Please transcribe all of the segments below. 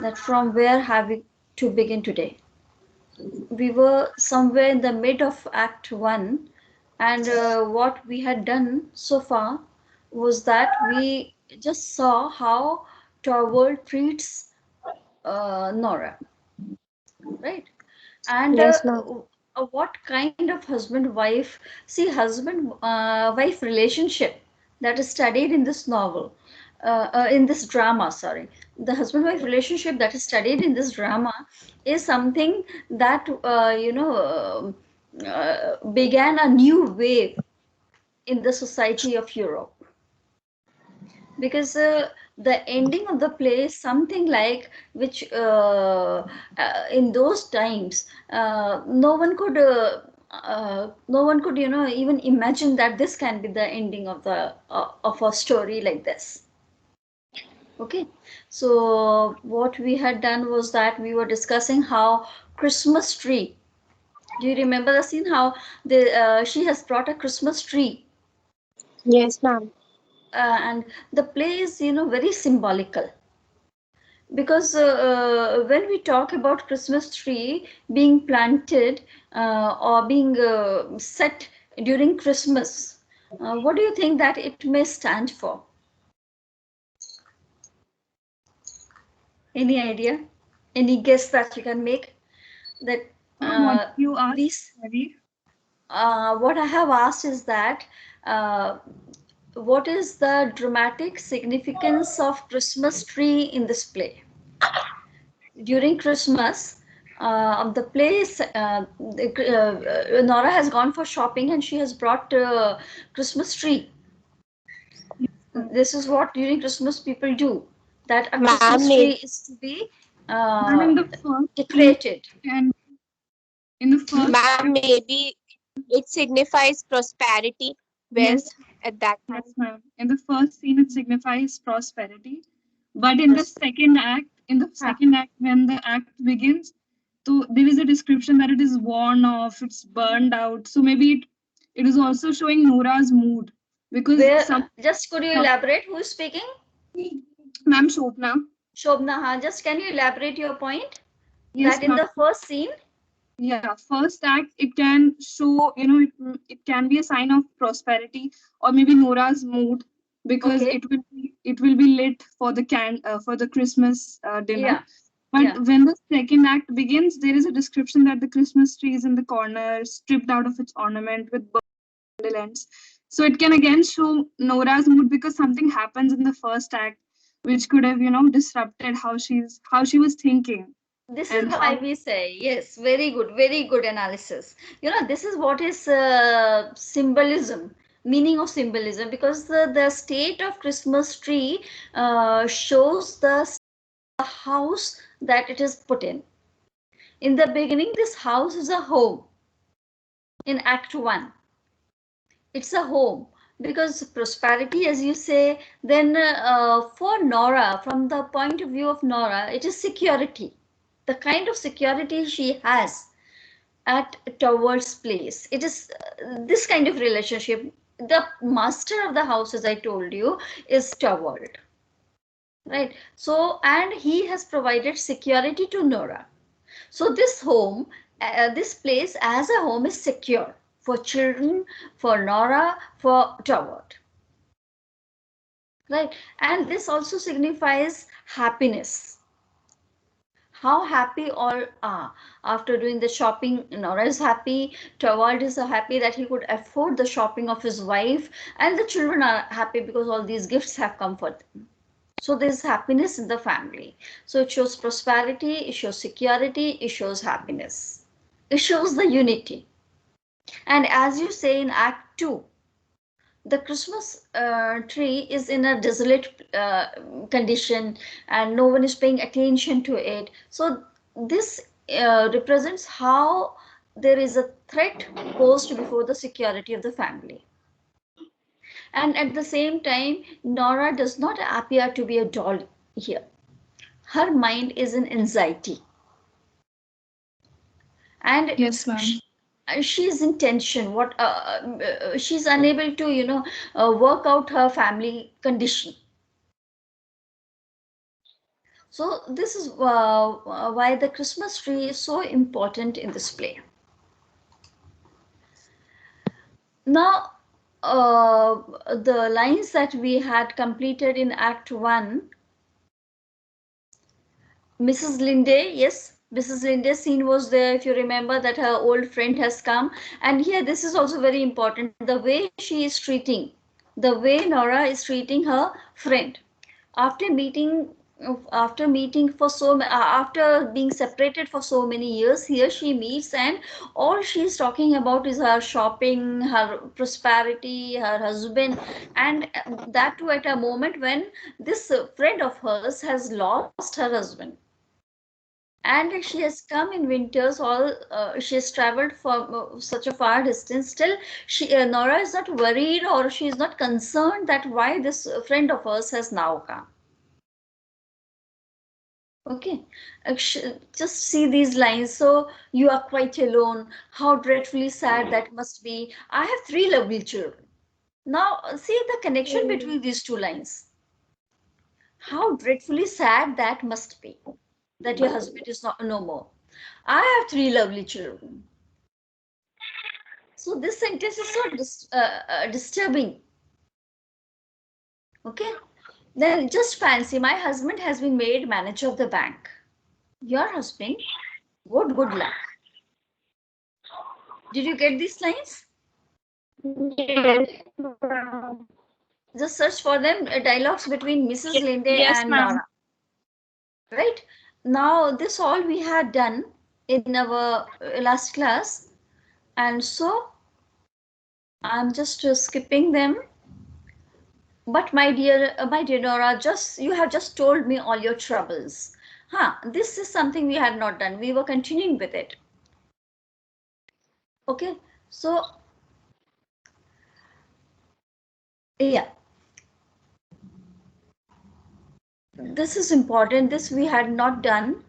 that from where have we to begin today. We were somewhere in the mid of Act 1, and what we had done so far was that we just saw how Torvald treats Nora, right? And Yes, ma'am. what kind of husband wife, see, husband wife relationship that is studied in this novel, in this drama, sorry, the husband wife relationship that is studied in this drama is something that began a new wave in the society of Europe, because the ending of the play is something like which in those times no one could even imagine that this can be the ending of the of a story like this. Okay, so what we had done was that we were discussing how Christmas tree, do you remember the scene how she has brought a Christmas tree, Yes, ma'am. and the play is very symbolical, because when we talk about Christmas tree being planted or being set during Christmas, what do you think that it may stand for? Any idea? Any guess that you can make? That What uh, you asked, these sorry. what I have asked is that uh, what is the dramatic significance of Christmas tree in this play? During Christmas, the place, Nora has gone for shopping and she has brought Christmas tree. This is what during Christmas people do. That a Ma'am, Christmas tree is to be Ma'am, in the first scene, decorated. and in the first, ma'am, maybe it signifies prosperity, wealth yes, at that yes, time. ma'am. In the first scene, it signifies prosperity, but in the second act, when the act begins, so there is a description that it is worn off, it's burned out. So maybe it is also showing Nora's mood because Where some, just could you elaborate? Who is speaking? ma'am, Shobna. Shobna. Just can you elaborate your point? Yes, That in ma'am. the first scene. Yeah, first act, it can show, it can be a sign of prosperity or maybe Nora's mood because Okay. it will be lit for the for the Christmas dinner. Yeah. But Yeah. when the second act begins, there is a description that the Christmas tree is in the corner, stripped out of its ornament with candle ends. So it can again show Nora's mood because something happens in the first act which could have, disrupted how she was thinking This is and why how. we say, yes, very good analysis. This is what is symbolism, meaning of symbolism, because the state of Christmas tree shows the house that it is put in. In the beginning, this house is a home. In Act 1, it's a home, because prosperity, as you say, then for Nora, from the point of view of Nora, it is security, the kind of security she has at Toward's place. It is this kind of relationship. The master of the house, as I told you, is Toward, right? So, and he has provided security to Nora. So this home, this place as a home is secure for children, for Nora, for Toward, right? And this also signifies happiness. How happy all are after doing the shopping. Nora is happy, Toward is happy that he could afford the shopping of his wife, and the children are happy because all these gifts have come for them. So there's happiness in the family. So it shows prosperity, it shows security, it shows happiness, it shows the unity. And as you say in Act 2, the Christmas tree is in a desolate condition and no one is paying attention to it. So this represents how there is a threat posed before the security of the family. And at the same time, Nora does not appear to be a doll here. Her mind is in anxiety, and Yes, ma'am. she's in tension. What she's unable to work out her family condition. So this is why the Christmas tree is so important in this play. Now, the lines that we had completed in Act 1, Mrs. Linde, yes, Mrs. Linde's scene was there. If you remember that her old friend has come, and here this is also very important. The way she is treating, the way Nora is treating her friend after meeting, for after being separated for so many years. Here she meets, and all she's talking about is her shopping, her prosperity, her husband, and that too at a moment when this friend of hers has lost her husband, and she has come in winters. All she has traveled for such a far distance. Still, Nora is not worried, or she is not concerned that why this friend of hers has now come. Okay, just see these lines. So you are quite alone. How dreadfully sad that must be. I have 3 lovely children. Now see the connection between these 2 lines. How dreadfully sad that must be that your husband is not no more. I have 3 lovely children. So this sentence is so disturbing. Okay, then just fancy my husband has been made manager of the bank. Your husband, what good luck. Did you get these lines? Yes. Just search for them, dialogues between Mrs. Linde Yes, and ma'am. Nora. Right? Now, this all we had done in our last class. And so, I'm just skipping them. But my dear Nora, you have just told me all your troubles. This is something we had not done. We were continuing with it. Okay, so yeah, this is important. This we had not done,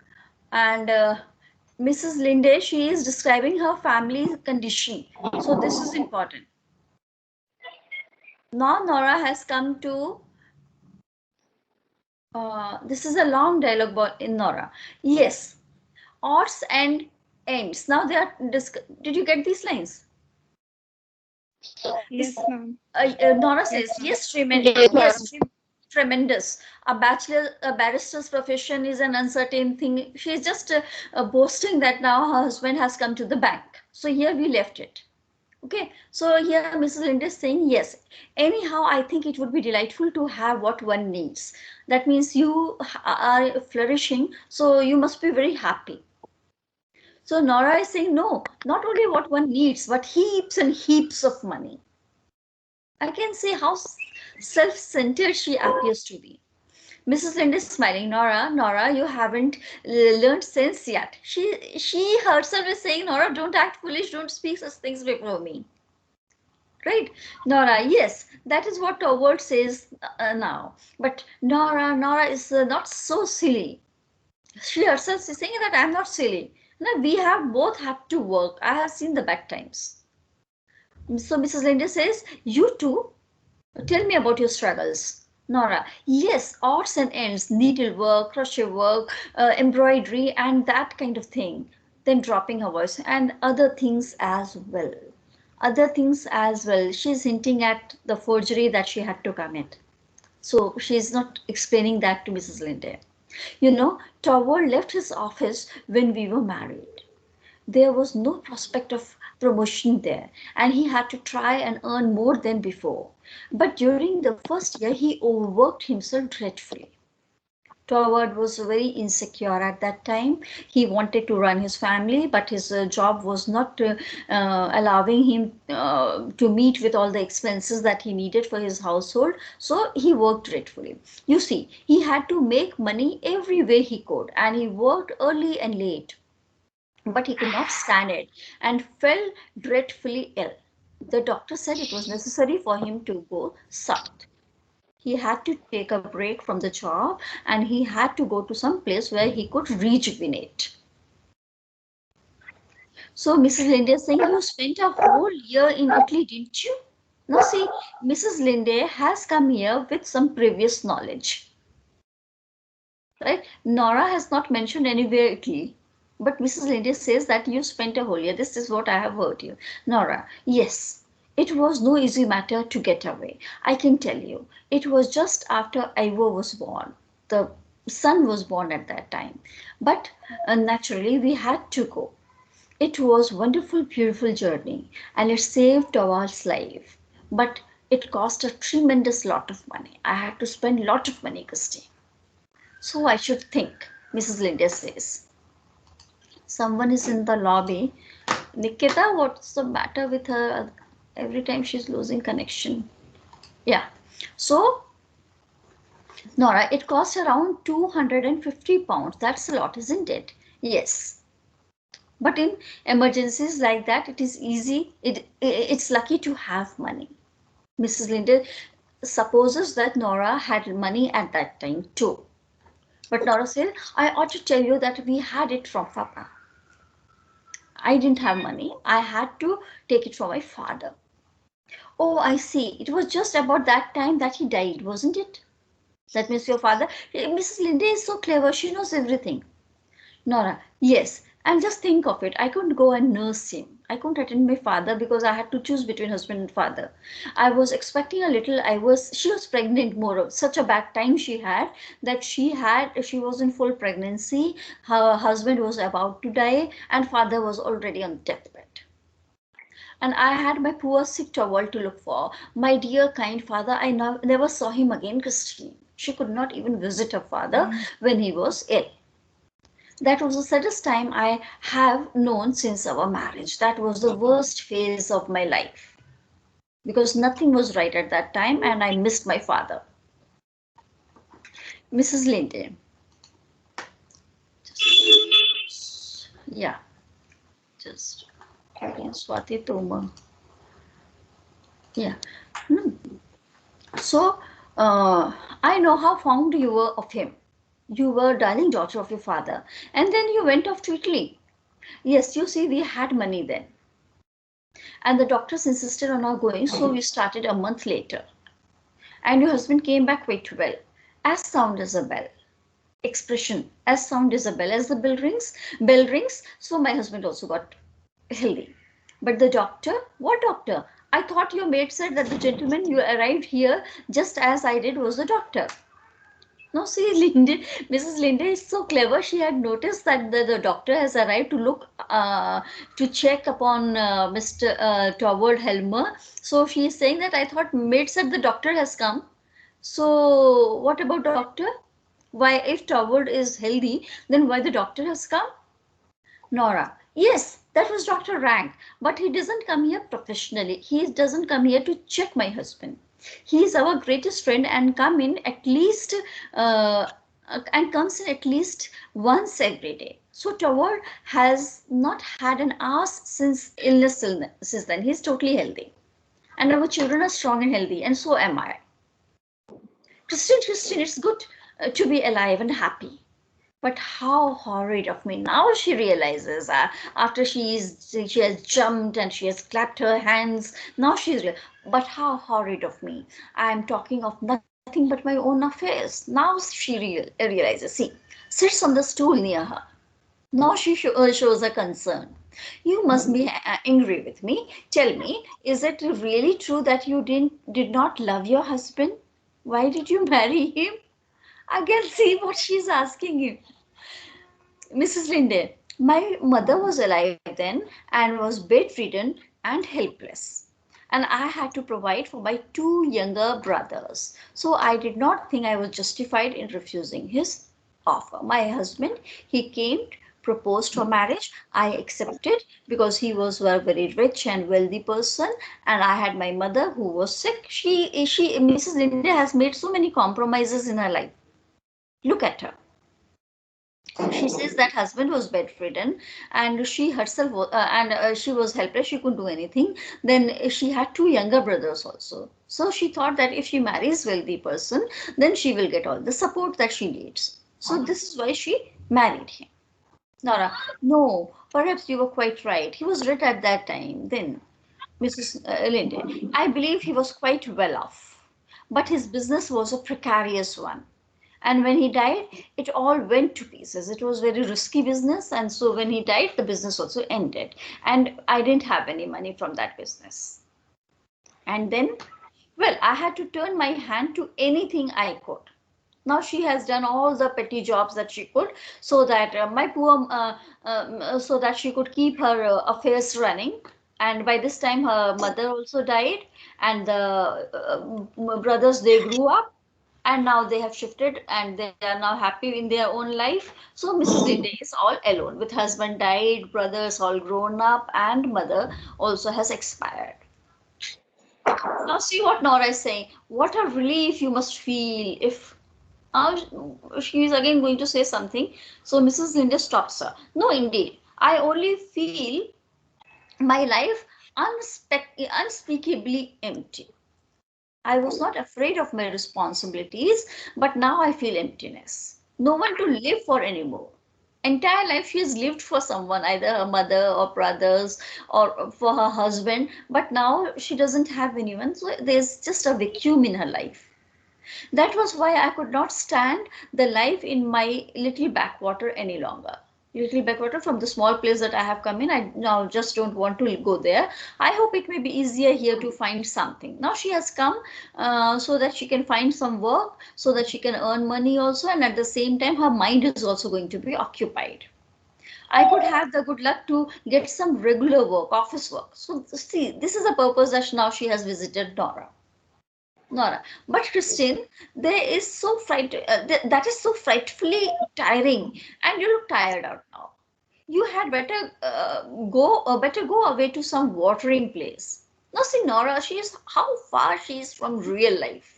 and Mrs. Linde, she is describing her family condition. So this is important. Now Nora has come to. This is a long dialogue in Nora. Yes, odds and ends. Now they are. Did you get these lines? Yes, ma'am. Nora says, yes, Yes, ma'am. tremendous. A barrister's profession is an uncertain thing. She's just boasting that now her husband has come to the bank. So here we left it. Okay, so here Mrs. Linda is saying, yes, anyhow, I think it would be delightful to have what one needs. That means you are flourishing, so you must be very happy. So Nora is saying, no, not only what one needs, but heaps and heaps of money. I can see how self-centered she appears to be. Mrs. Lind is smiling. Nora, you haven't learned sense yet. She herself is saying, Nora, don't act foolish, don't speak such things before me. Right? Nora, yes, that is what Torvald says now. But Nora is not so silly. She herself is saying that I'm not silly. No, we have both had to work. I have seen the bad times. So Mrs. Linda says, you too? Tell me about your struggles. Nora, yes, odds and ends, needlework, crochet work, embroidery, and that kind of thing. Then dropping her voice, and other things as well. Other things as well. She's hinting at the forgery that she had to commit. So she's not explaining that to Mrs. Linde. You know, Torvald left his office when we were married. There was no prospect of promotion there, and he had to try and earn more than before. But during the first year, he overworked himself dreadfully. Torvald was very insecure at that time. He wanted to run his family, but his job was not allowing him to meet with all the expenses that he needed for his household. So he worked dreadfully. You see, he had to make money every way he could, and he worked early and late. But he could not stand it and fell dreadfully ill. The doctor said it was necessary for him to go south. He had to take a break from the job, and he had to go to some place where he could rejuvenate. So Mrs. Linde is saying, you spent a whole year in Italy, didn't you? Now see, Mrs. Linde has come here with some previous knowledge. right? Nora has not mentioned anywhere Italy, but Mrs. Lindy says that you spent a whole year. This is what I have heard you. Nora, yes, it was no easy matter to get away. I can tell you, it was just after Ivo was born. The son was born at that time, but naturally we had to go. It was wonderful, beautiful journey, and it saved Tawal's life. But it cost a tremendous lot of money. I had to spend a lot of money, Christine. So I should think, Mrs. Linda says. Someone is in the lobby. Nikita, what's the matter with her? Every time she's losing connection. Yeah. So, Nora, it costs around 250 pounds. That's a lot, isn't it? Yes. But in emergencies like that, it is easy. It's lucky to have money. Mrs. Linda supposes that Nora had money at that time too. But Nora said, I ought to tell you that we had it from Papa. I didn't have money. I had to take it from my father. Oh, I see. It was just about that time that he died, wasn't it? That means your father. Mrs. Linda is so clever. She knows everything. Nora, yes. And just think of it. I couldn't go and nurse him. I couldn't attend my father because I had to choose between husband and father. I was expecting a little. She was pregnant more of such a bad time she had that she was in full pregnancy. Her husband was about to die and father was already on deathbed. And I had my poor sick towel to look for. My dear kind father, I never saw him again, Christine. She could not even visit her father when he was ill. That was the saddest time I have known since our marriage. That was the worst phase of my life because nothing was right at that time and I missed my father. Mrs. Linden. Yeah, just Swati Toma. Yeah. So, I know how fond you were of him. You were darling daughter of your father. And then you went off to Italy. Yes, you see, we had money then. And the doctors insisted on our going, so we started a month later. And your husband came back quite well, as sound as a bell. Expression, as sound as a bell. As the bell rings, so my husband also got healthy. But the doctor, what doctor? I thought your maid said that the gentleman you arrived here just as I did was the doctor. No, see, Mrs. Linde is so clever. She had noticed that the doctor has arrived to look, to check upon Mr. Torvald Helmer. So she is saying that I thought maid said the doctor has come. So what about doctor? Why, if Torvald is healthy, then why the doctor has come? Nora, yes, that was Dr. Rank, but he doesn't come here professionally. He doesn't come here to check my husband. He is our greatest friend and uh, comes in at least once every day. So Toward has not had an ass since illness since then. He's totally healthy. And our children are strong and healthy, and so am I. Christine, it's good to be alive and happy. But how horrid of me. Now she realizes after she has jumped and she has clapped her hands. Now but how horrid of me. I am talking of nothing but my own affairs. Now she realizes. See, sits on the stool near her. Now she shows a concern. You must be angry with me. Tell me, is it really true that you did not love your husband? Why did you marry him? Again, see what she's asking him. Mrs. Linde, my mother was alive then and was bedridden and helpless. And I had to provide for my two younger brothers. So I did not think I was justified in refusing his offer. My husband, he came, proposed for marriage. I accepted because he was a very rich and wealthy person. And I had my mother who was sick. Mrs. Linde has made so many compromises in her life. Look at her. She says that husband was bedridden and she herself she was helpless, she couldn't do anything. Then she had two younger brothers also, so she thought that if she marries wealthy person, then she will get all the support that she needs. So this is why she married him. Nora, no, perhaps you were quite right. He was rich at that time. Then Mrs. Linde, I believe he was quite well off, but his business was a precarious one. And when he died, it all went to pieces. It was very risky business. And so when he died, the business also ended. And I didn't have any money from that business. And then, well, I had to turn my hand to anything I could. Now she has done all the petty jobs that she could, so that so that she could keep her affairs running. And by this time, her mother also died, and the brothers, they grew up, and now they have shifted, and they are now happy in their own life. So Mrs. Linde is all alone, with husband died, brothers all grown up, and mother also has expired. Now see what Nora is saying. What a relief you must feel if now she is again going to say something. So Mrs. Linde stops her. No, indeed. I only feel my life unspeakably empty. I was not afraid of my responsibilities, but now I feel emptiness. No one to live for anymore. Entire life she has lived for someone, either her mother or brothers or for her husband, but now she doesn't have anyone. So there's just a vacuum in her life. That was why I could not stand the life in my little backwater any longer. Little backwater, from the small place that I have come in, I now just don't want to go there. I hope it may be easier here to find something. Now she has come so that she can find some work, so that she can earn money also, and at the same time her mind is also going to be occupied. I could have the good luck to get some regular work, office work. So see, this is the purpose that now she has visited Nora. Nora. But Christine, there is so that is so frightfully tiring, and you look tired out now. You had better better go away to some watering place. Now see, Nora, she is how far she is from real life.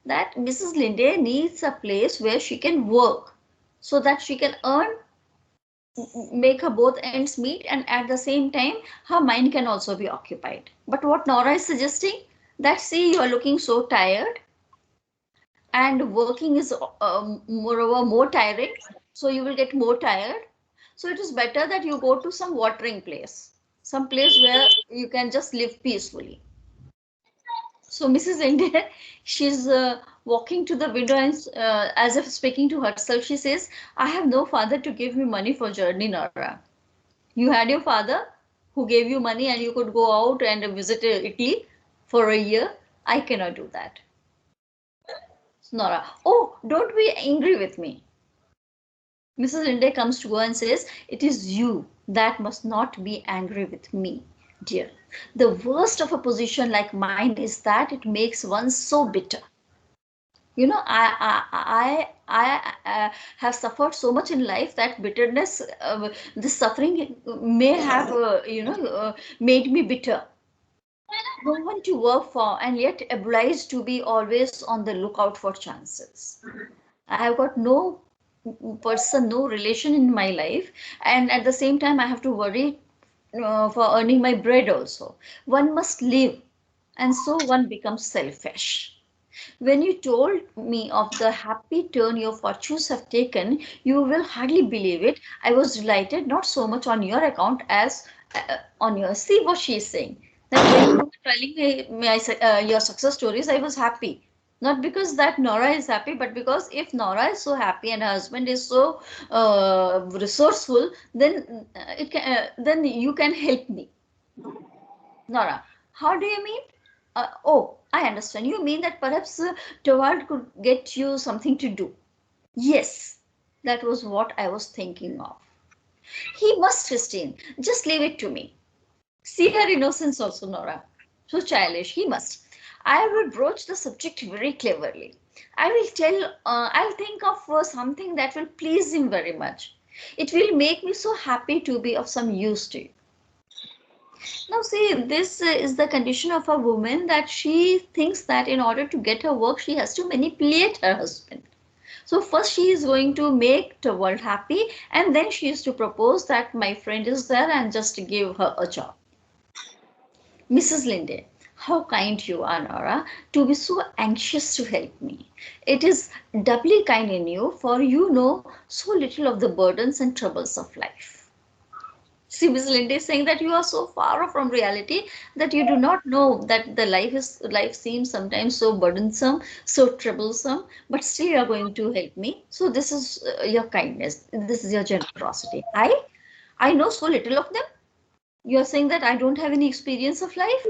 That Mrs. Linde needs a place where she can work, so that she can earn, make her both ends meet, and at the same time her mind can also be occupied. But what Nora is suggesting, that see, you are looking so tired, and working is moreover more tiring, so you will get more tired. So it is better that you go to some watering place, some place where you can just live peacefully. So Mrs. India, she's walking to the window, and as if speaking to herself, she says, I have no father to give me money for journey, Nora. You had your father who gave you money and you could go out and visit Italy for a year. I cannot do that. Nora, oh, don't be angry with me. Mrs. Linde comes to her and says, it is you that must not be angry with me, dear. The worst of a position like mine is that it makes one so bitter. You know, I have suffered so much in life that bitterness, this suffering may have, made me bitter. No one to work for, and yet obliged to be always on the lookout for chances. I have got no person, no relation in my life, and at the same time, I have to worry for earning my bread also. One must live, and so one becomes selfish. When you told me of the happy turn your fortunes have taken, you will hardly believe it. I was delighted, not so much on your account as on your. See what she is saying. That when you were telling your success stories, I was happy. Not because that Nora is happy, but because if Nora is so happy and her husband is so resourceful, then then you can help me. Nora, how do you mean? Oh, I understand. You mean that perhaps Toward could get you something to do. Yes, that was what I was thinking of. He must, Christine. Just leave it to me. See her innocence also, Nora. So childish. He must. I will broach the subject very cleverly. I'll think of something that will please him very much. It will make me so happy to be of some use to you. Now, see, this is the condition of a woman, that she thinks that in order to get her work, she has to manipulate her husband. So first she is going to make the world happy, and then she is to propose that my friend is there and just give her a job. Mrs. Linde, how kind you are, Nora, to be so anxious to help me. It is doubly kind in you, for you know so little of the burdens and troubles of life. See, Miss Linda is saying that you are so far off from reality that you do not know that the life seems sometimes so burdensome, so troublesome, but still you are going to help me. So this is your kindness. This is your generosity. I know so little of them. You are saying that I don't have any experience of life,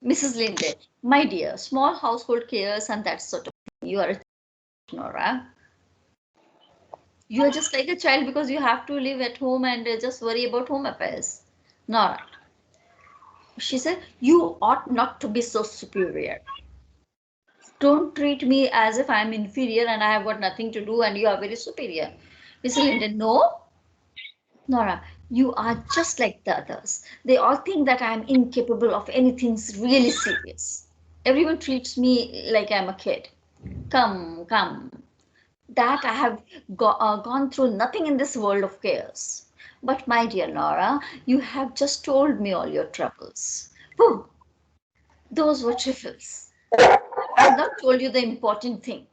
Mrs. Linde. My dear, small household cares and that sort of thing. You are a Nora. You are just like a child because you have to live at home and just worry about home affairs. Nora. She said, you ought not to be so superior. Don't treat me as if I'm inferior and I have got nothing to do and you are very superior. Mrs. Linden, no, Nora, you are just like the others. They all think that I'm incapable of anything really serious. Everyone treats me like I'm a kid. Come, come. That I have gone through nothing in this world of chaos. But my dear Nora, you have just told me all your troubles. Pooh, those were trifles. I have not told you the important thing.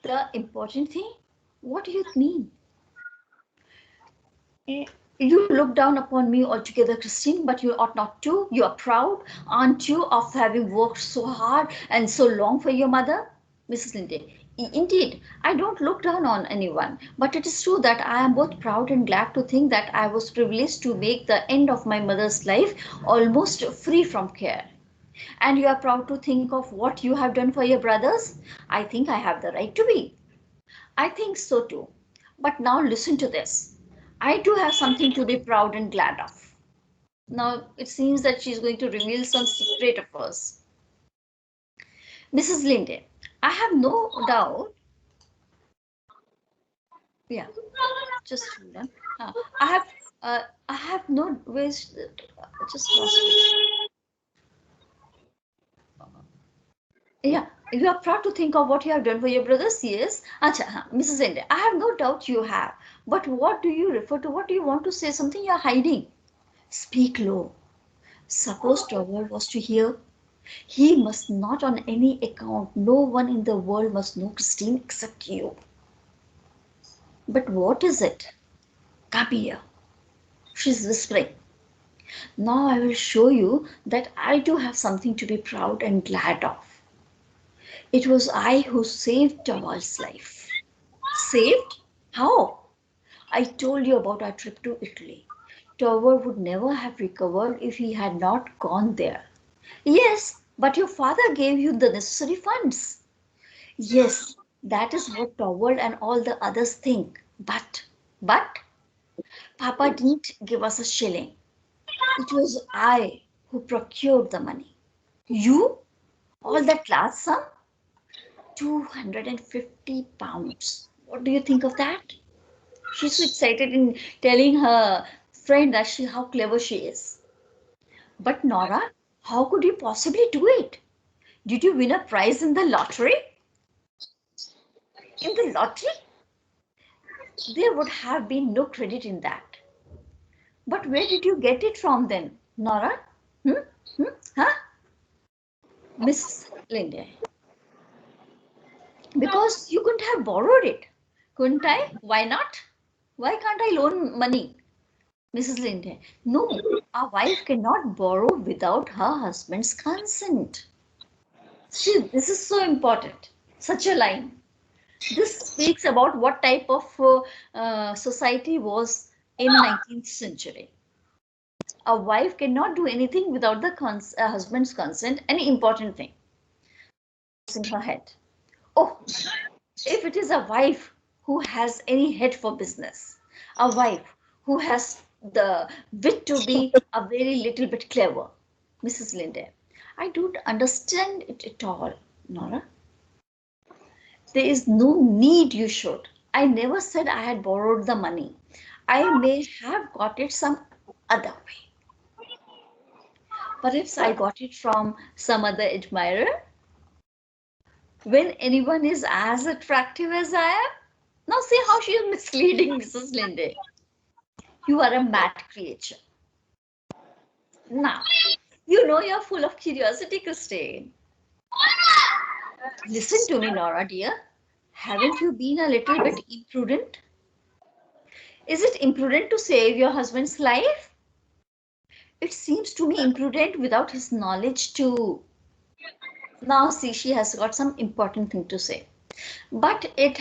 The important thing? What do you mean? You look down upon me altogether, Christine, but you ought not to. You are proud, aren't you, of having worked so hard and so long for your mother? Mrs. Linde. Indeed, I don't look down on anyone, but it is true that I am both proud and glad to think that I was privileged to make the end of my mother's life almost free from care. And you are proud to think of what you have done for your brothers? I think I have the right to be. I think so too. But now listen to this. I too have something to be proud and glad of. Now it seems that she's going to reveal some secret of hers. Mrs. Linde, I have no doubt. Yeah, just hold on. I have no ways. Just lost it. Yeah, you are proud to think of what you have done for your brothers, yes? Acha, Mrs. Ende, I have no doubt you have. But what do you refer to? What do you want to say? Something you are hiding. Speak low. Suppose Tower was to hear. He must not on any account. No one in the world must know Christine except you. But what is it? Come here. She's whispering. Now I will show you that I too have something to be proud and glad of. It was I who saved Tawal's life. Saved? How? I told you about our trip to Italy. Tower would never have recovered if he had not gone there. Yes, but your father gave you the necessary funds. Yes, that is what Tower and all the others think. But, Papa didn't give us a shilling. It was I who procured the money. You? All that last sum? 250 pounds. What do you think of that? She's so excited in telling her friend that how clever she is. But Nora, how could you possibly do it? Did you win a prize in the lottery? In the lottery? There would have been no credit in that. But where did you get it from then, Nora? Hmm? Huh? Miss Linde. Because you couldn't have borrowed it. Couldn't I? Why not? Why can't I loan money? Mrs. Linde, no, a wife cannot borrow without her husband's consent. See, this is so important. Such a line. This speaks about what type of society was in 19th century. A wife cannot do anything without the husband's consent. Any important thing in her head. Oh, if it is a wife who has any head for business, a wife who has the wit to be a very little bit clever, Mrs. Linde, I don't understand it at all, Nora. There is no need you should. I never said I had borrowed the money. I may have got it some other way. Perhaps I got it from some other admirer. When anyone is as attractive as I am, now see how she is misleading Mrs. Linde. You are a mad creature. Now, you know you're full of curiosity, Christine. Listen to me, Nora, dear. Haven't you been a little bit imprudent? Is it imprudent to save your husband's life? It seems to me imprudent without his knowledge too. Now see, she has got some important thing to say. But it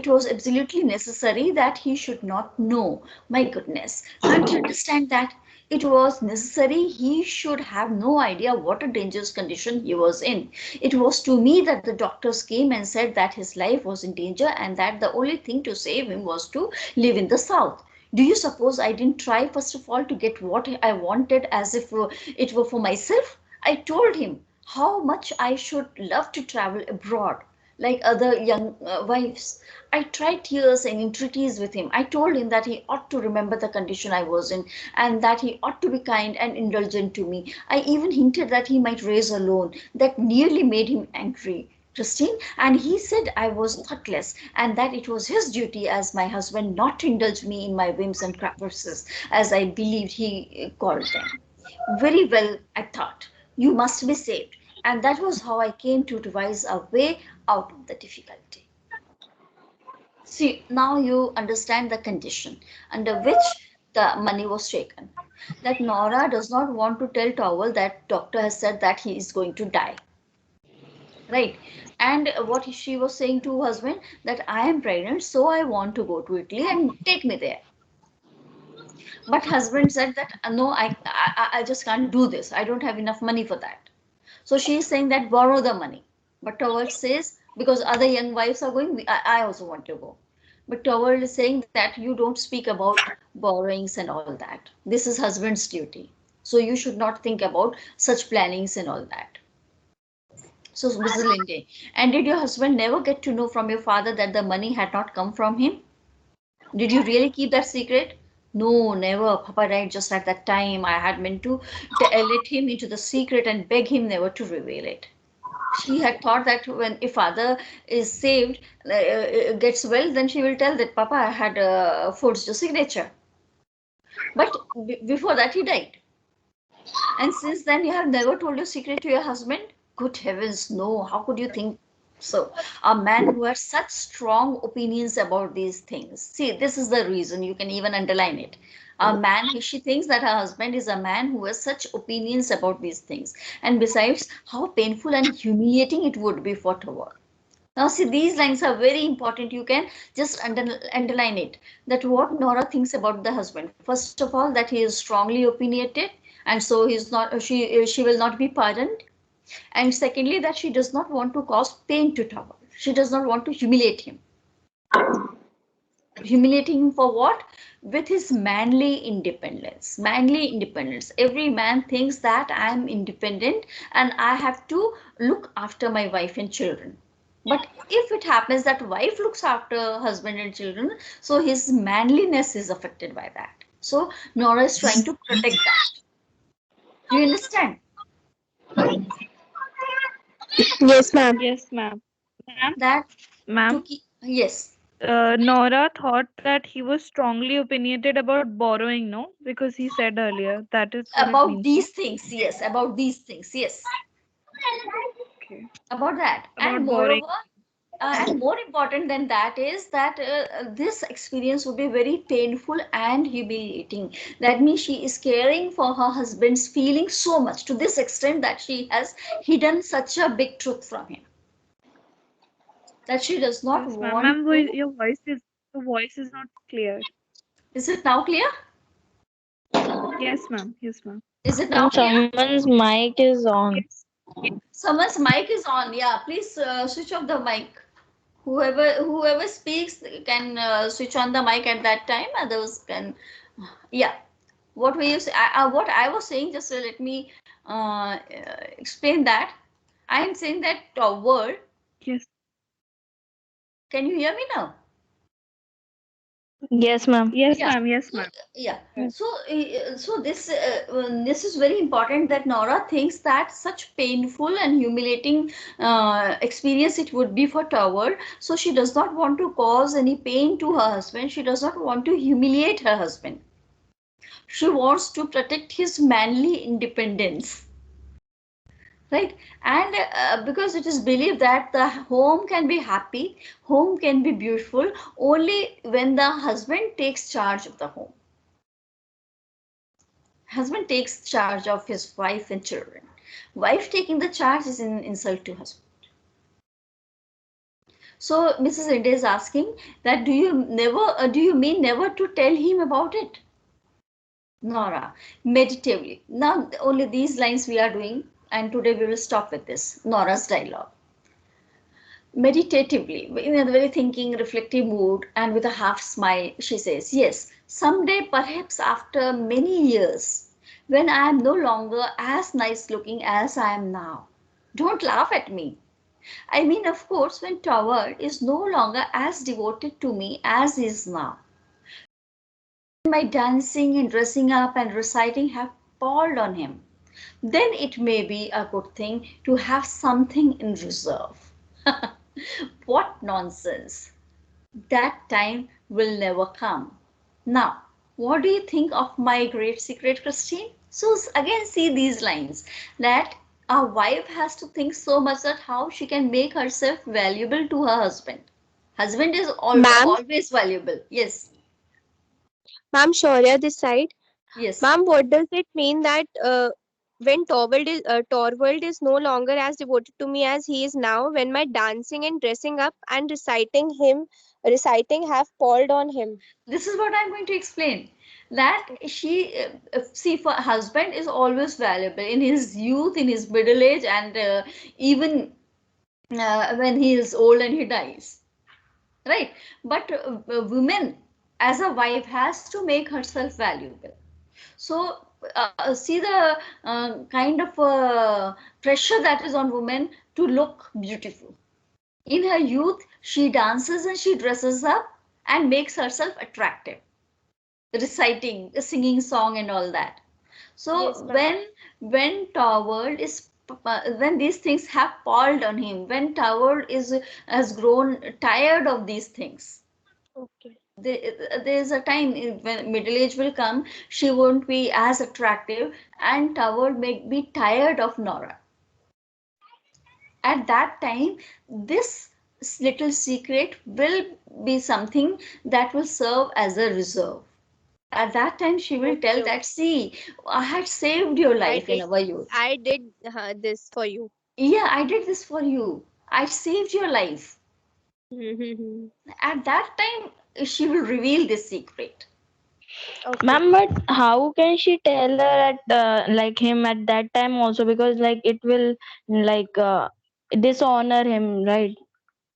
was absolutely necessary that he should not know. My goodness, can't you understand that? It was necessary he should have no idea what a dangerous condition he was in. It was to me that the doctors came and said that his life was in danger and that the only thing to save him was to live in the south. Do you suppose I didn't try first of all to get what I wanted as if it were for myself? I told him how much I should love to travel abroad like other young wives. I tried tears and entreaties with him. I told him that he ought to remember the condition I was in and that he ought to be kind and indulgent to me. I even hinted that he might raise a loan. That nearly made him angry, Christine, and he said I was thoughtless and that it was his duty as my husband not to indulge me in my whims and caprices, as I believed he called them. Very well, I thought. You must be saved. And that was how I came to devise a way out of the difficulty. See, now you understand the condition under which the money was taken. That Nora does not want to tell Towel that doctor has said that he is going to die. Right. And what she was saying to her husband that I am pregnant, so I want to go to Italy and take me there. But husband said that no, I just can't do this. I don't have enough money for that. So she is saying that borrow the money. But Towel says because other young wives are going, I also want to go. But Towel is saying that you don't speak about borrowings and all that. This is husband's duty. So you should not think about such plannings and all that. So Mrs. Linde, and did your husband never get to know from your father that the money had not come from him? Did you really keep that secret? No, never. Papa died just at that time. I had meant to let him into the secret and beg him never to reveal it. She had thought that when if father is saved, gets well, then she will tell that Papa had forged a signature. But before that, he died. And since then, you have never told your secret to your husband? Good heavens, no. How could you think so? A man who has such strong opinions about these things. See, this is the reason. You can even underline it. A man, she thinks that her husband is a man who has such opinions about these things. And besides, how painful and humiliating it would be for Towel. Now, see, these lines are very important. You can just underline it. That what Nora thinks about the husband. First of all, that he is strongly opinionated, and so he's not. She will not be pardoned. And secondly, that she does not want to cause pain to Towel. She does not want to humiliate him. Humiliating him for what? With his manly independence. Manly independence. Every man thinks that I am independent and I have to look after my wife and children. But if it happens that wife looks after husband and children, so his manliness is affected by that. So Nora is trying to protect that. Do you understand? Yes, ma'am. Yes, ma'am. That Ma'am, yes. Nora thought that he was strongly opinionated about borrowing, no? Because he said earlier that is what it About means. these things, yes. About these things, yes. Okay. About that. About And borrowing. moreover, and more important than that is that this experience would be very painful and humiliating. That means she is caring for her husband's feelings so much to this extent that she has hidden such a big truth from him. That she does not Yes, ma'am. want Ma'am, to. your voice is not clear. Is it now clear? Yes, ma'am. Yes, ma'am. Is it now And clear? someone's mic is on. Yes. Someone's mic is on. Yeah, please switch off the mic. Whoever speaks can switch on the mic at that time. Others can. Yeah. What were you say? What I was saying? Just let me explain that. I am saying that word. Yes. Can you hear me now? Yes, ma'am. Yes, Yeah. ma'am. Yes, ma'am. Yeah. Yes. So this is very important that Nora thinks that such painful and humiliating experience it would be for Towel. So she does not want to cause any pain to her husband. She does not want to humiliate her husband. She wants to protect his manly independence. right? And because it is believed that the home can be happy, home can be beautiful only when the husband takes charge of the home. Husband takes charge of his wife and children. Wife taking the charge is an insult to husband. So Mrs. India is asking that do you mean never to tell him about it? Nora, meditatively. Now only these lines we are doing, and today we will stop with this, Nora's dialogue. Meditatively, in a very thinking, reflective mood, and with a half smile, she says, yes, someday, perhaps after many years, when I am no longer as nice looking as I am now. Don't laugh at me. I mean, of course, when Toward is no longer as devoted to me as he is now. My dancing and dressing up and reciting have palled on him. Then it may be a good thing to have something in reserve. What nonsense! That time will never come. Now, what do you think of my great secret, Christine? So again, see these lines that a wife has to think so much that how she can make herself valuable to her husband. Husband is Ma'am, always valuable. Yes, ma'am, Shaurya this side. yes. Ma'am, what does it mean that when Torvald is no longer as devoted to me as he is now, when my dancing and dressing up and reciting have palled on him? This is what I'm going to explain. That she, see, for husband is always valuable in his youth, in his middle age, and even when he is old and he dies, right? But women, as a wife, has to make herself valuable. So see the kind of pressure that is on women to look beautiful. In her youth, she dances and she dresses up and makes herself attractive, reciting, singing song and all that. Yes, So ma'am. when Toward is when these things have palled on him, when Toward is has grown tired of these things, Okay. there's a time when middle age will come, she won't be as attractive, and Toward may be tired of Nora. At that time, this little secret will be something that will serve as a reserve. At that time, she will tell Okay, that, okay. see, I had saved your I life in did our youth. I did this for you. Yeah, I did this for you. I saved your life. At that time, she will reveal this secret. Okay. Ma'am, but how can she tell her at like him at that time also, because like it will like dishonor him, right?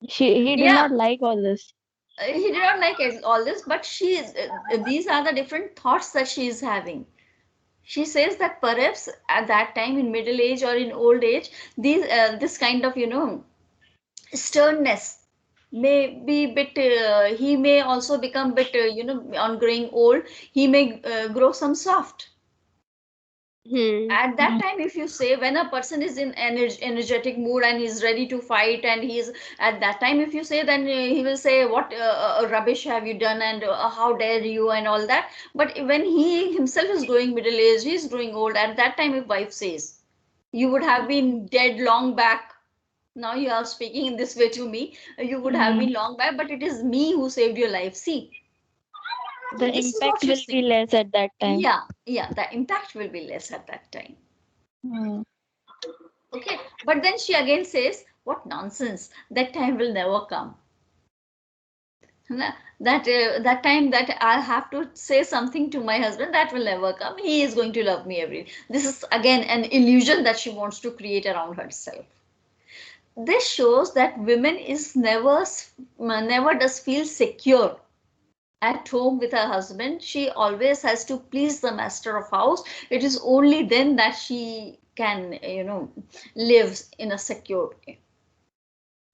He did Yeah, not like all this. he did not like all this, but she is, these are the different thoughts that she is having. She says that perhaps at that time in middle age or in old age, this kind of sternness may be bit. He may also become bit. On growing old, he may grow some soft. Hmm. At that time, if you say when a person is in energetic mood and he's ready to fight, and he's at that time, if you say, then he will say, what rubbish have you done, and how dare you, and all that. But when he himself is growing middle age, he's growing old. At that time, if wife says, you would have been dead long back. Now you are speaking in this way to me. You would have Mm. been long back, but it is me who saved your life. See, The this is what impact she's will be saying. less at that time. Yeah, yeah, the impact will be less at that time. Mm. Okay, but then she again says, what nonsense, that time will never come. That time that I'll have to say something to my husband, that will never come. He is going to love me every. This is again an illusion that she wants to create around herself. This shows that women is never does feel secure at home with her husband. She always has to please the master of house. It is only then that she can live in a secure way.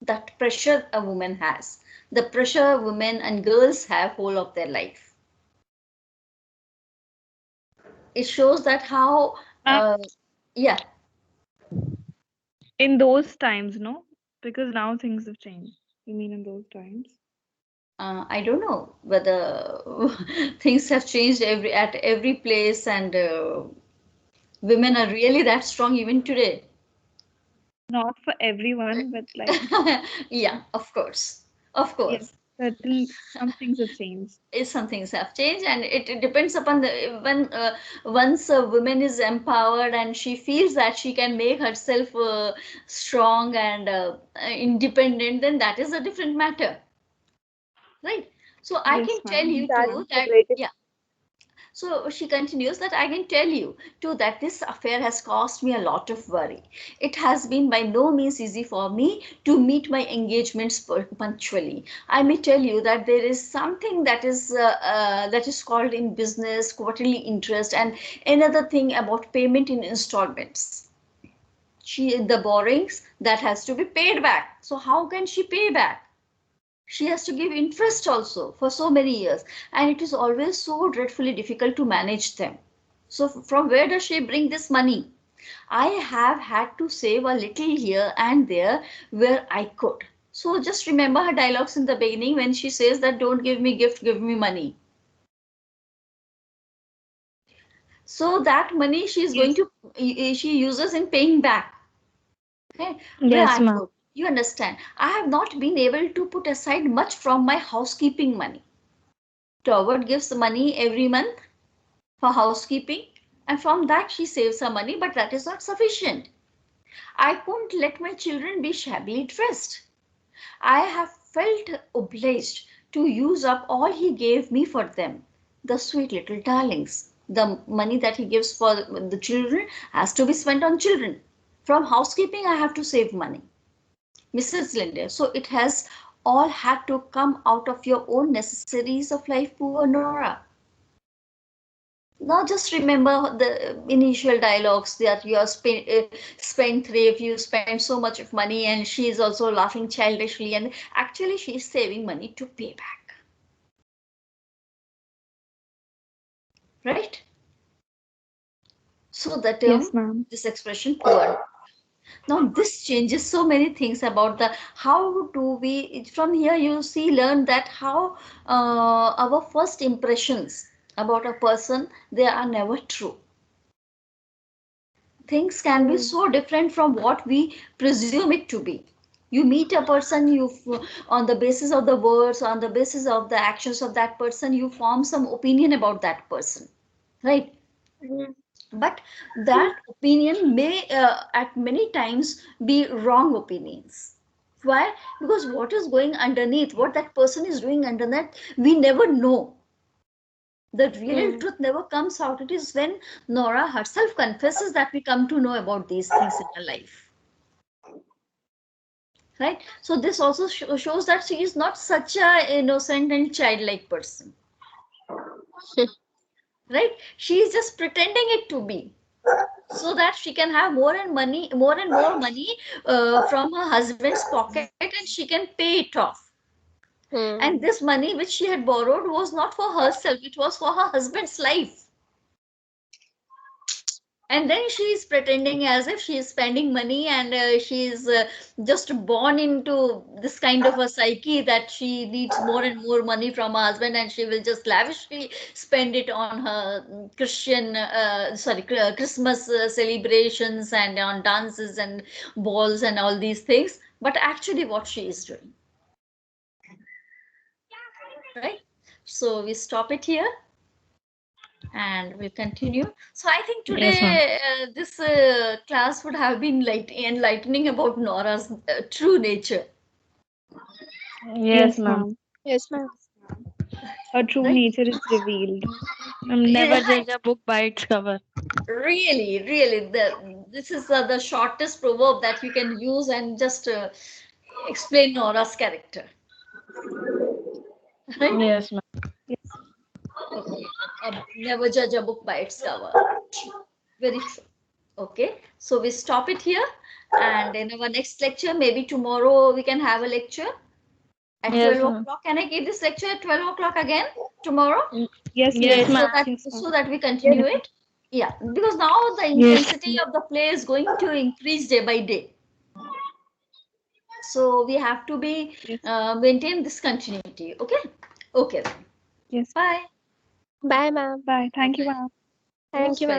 That pressure a woman has, the pressure women and girls have whole of their life. It shows that how Ma'am, yeah. in those times, no, because now things have changed. You mean in those times? I don't know whether things have changed at every place, and women are really that strong even today. Not for everyone, but like, Yeah, of course. Of course. certain some things have changed. Some things have changed, and it depends upon the when once a woman is empowered and she feels that she can make herself strong and independent, then that is a different matter, right? So I Yes, can tell ma'am. you That's too a that, great. yeah. So she continues that I can tell you too that this affair has caused me a lot of worry. It has been by no means easy for me to meet my engagements punctually. I may tell you that there is something that is called in business quarterly interest, and another thing about payment in installments. The borrowings that has to be paid back. So how can she pay back? She has to give interest also for so many years, and it is always so dreadfully difficult to manage them. So from where does she bring this money? I have had to save a little here and there where I could. So just remember her dialogues in the beginning when she says that don't give me gift, give me money. So that money she is going to she uses in paying back. Okay, where Yes, I ma'am. could. You understand? I have not been able to put aside much from my housekeeping money. Torvald gives money every month for housekeeping, and from that she saves her money, but that is not sufficient. I couldn't let my children be shabbily dressed. I have felt obliged to use up all he gave me for them, the sweet little darlings. The money that he gives for the children has to be spent on children. From housekeeping, I have to save money. Mrs. Linde, so it has all had to come out of your own necessaries of life, poor Nora. Now just remember the initial dialogues that you are spendthrift, you spend so much of money, and she is also laughing childishly, and actually she is saving money to pay back. Right? So the term, Yes, ma'am. this expression, poor. Now this changes so many things about the how do we, from here you see, learn that how our first impressions about a person, they are never true. Things can be so different from what we presume it to be. You meet a person, on the basis of the words, on the basis of the actions of that person, you form some opinion about that person, right? Mm. But that opinion may at many times be wrong opinions. Why? Because what is going underneath, what that person is doing underneath, we never know. The real Mm. truth never comes out. It is when Nora herself confesses that we come to know about these things in her life. Right? So this also shows that she is not such a innocent and childlike person. Right? She is just pretending it to be, so that she can have more and more money from her husband's pocket, and she can pay it off. And Mm. this money which she had borrowed was not for herself, it was for her husband's life. And then she is pretending as if she is spending money, and she is just born into this kind of a psyche that she needs more and more money from her husband, and she will just lavishly spend it on her Christmas celebrations, and on dances and balls and all these things. But actually what she is doing, right? So we stop it here and we'll continue. So I think Yes, ma'am. today this class would have been enlightening about Nora's true nature, Yes, Yes, ma'am. ma'am. Yes, ma'am. Her true right? nature is revealed. Never Right. judge a book by its cover. Really, really, this is the shortest proverb that you can use and just explain Nora's character, right? Yes, ma'am. Yes. Okay. Never judge a book by its cover. True. Very true. Okay, so we stop it here, and in our next lecture, maybe tomorrow we can have a lecture at Yes, 12 ma'am. o'clock. Can I give this lecture at 12 o'clock again tomorrow? Mm, Yes, yes, ma'am. So ma'am. that Yes, ma'am. we Yes. continue it. Yeah, because now the Yes. intensity of the play is going to increase day by day. So we have to be Yes. maintain this continuity. Okay. Okay. Then. Yes. Bye. Bye, ma'am. Bye. Bye. Thank you, Bye. ma'am. Thank Most you, welcome. ma'am.